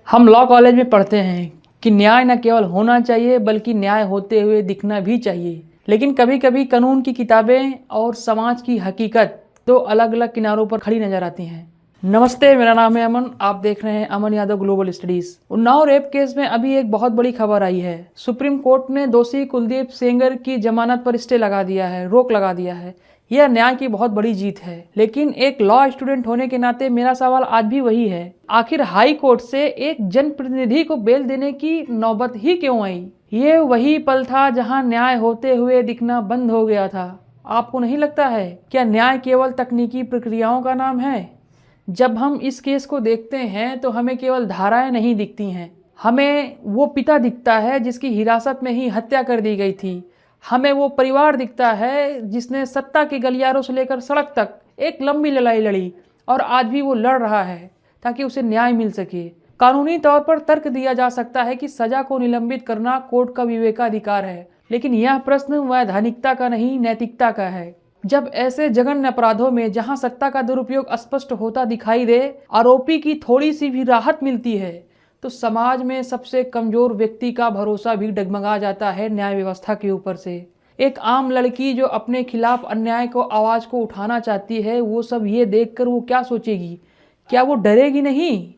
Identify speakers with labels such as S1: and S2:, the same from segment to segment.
S1: हम law college में पढ़ते हैं कि न्याय न केवल होना चाहिए बल्कि न्याय होते हुए दिखना भी चाहिए। लेकिन कभी कभी कानून की किताबें और समाज की हकीकत दो अलग अलग किनारों पर खड़ी नजर आती हैं। नमस्ते, मेरा नाम है अमन। आप देख रहे हैं Aman Yadav global studies. Unnao rape case में अभी एक बहुत बड़ी खबर आई है। सुप्रीम कोर्ट ने दोषी कुलदीप सेंगर की जमानत पर स्टे लगा दिया है, रोक लगा दिया है। यह न्याय की बहुत बड़ी जीत है। लेकिन एक लॉ स्टूडेंट होने के नाते मेरा सवाल आज भी वही है, आखिर हाई कोर्ट से एक जनप्रतिनिधि को बेल देने की नौबत ही क्यों आई? ये वही पल था जहां न्याय होते हुए दिखना बंद हो गया था। आपको नहीं लगता है क्या न्याय केवल तकनीकी प्रक्रियाओं का नाम है? जब हम इस केस को देखते हैं तो हमें केवल धाराएं नहीं दिखती हैं, हमें वो पिता दिखता है जिसकी हिरासत में ही हत्या कर दी गई थी। हमें वो परिवार दिखता है जिसने सत्ता के गलियारों से लेकर सड़क तक एक लंबी लड़ाई लड़ी और आज भी वो लड़ रहा है ताकि उसे न्याय मिल सके। कानूनी तौर पर तर्क दिया जा सकता है कि सजा को निलंबित करना कोर्ट का विवेकाधिकार है, लेकिन यह प्रश्न वैधानिकता का नहीं, नैतिकता का है। जब ऐसे जघन्य अपराधों में जहां सत्ता का दुरुपयोग स्पष्ट होता दिखाई दे, आरोपी की थोड़ी सी भी राहत मिलती है तो समाज में सबसे कमजोर व्यक्ति का भरोसा भी डगमगा जाता है न्याय व्यवस्था के ऊपर से। एक आम लड़की जो अपने खिलाफ अन्याय को आवाज को उठाना चाहती है, वो सब ये देखकर वो क्या सोचेगी? क्या वो डरेगी नहीं?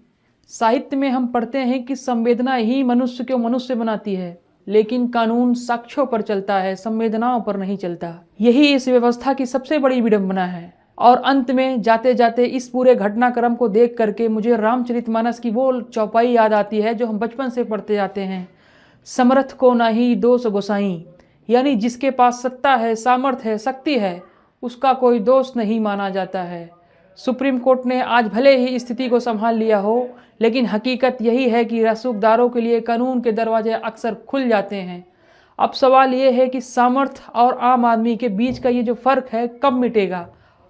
S1: साहित्य में हम पढ़ते हैं कि संवेदना ही मनुष्य को मनुष्य बनाती है, लेकिन कानून साक्ष्यों पर चलता है, संवेदनाओं पर नहीं चलता। यही इस व्यवस्था की सबसे बड़ी विडंबना है। और अंत में जाते जाते इस पूरे घटनाक्रम को देख करके मुझे रामचरितमानस की वो चौपाई याद आती है जो हम बचपन से पढ़ते जाते हैं, समर्थ को नाही दोष गोसाई। यानी जिसके पास सत्ता है, सामर्थ्य है, शक्ति है, उसका कोई दोष नहीं माना जाता है। सुप्रीम कोर्ट ने आज भले ही स्थिति को संभाल लिया हो, लेकिन हकीकत यही है कि रसूखदारों के लिए कानून के दरवाजे अक्सर खुल जाते हैं। अब सवाल ये है कि सामर्थ्य और आम आदमी के बीच का ये जो फर्क है कब मिटेगा?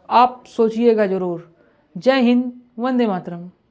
S1: आप सोचिएगा जरूर। जय हिंद, वंदे मातरम।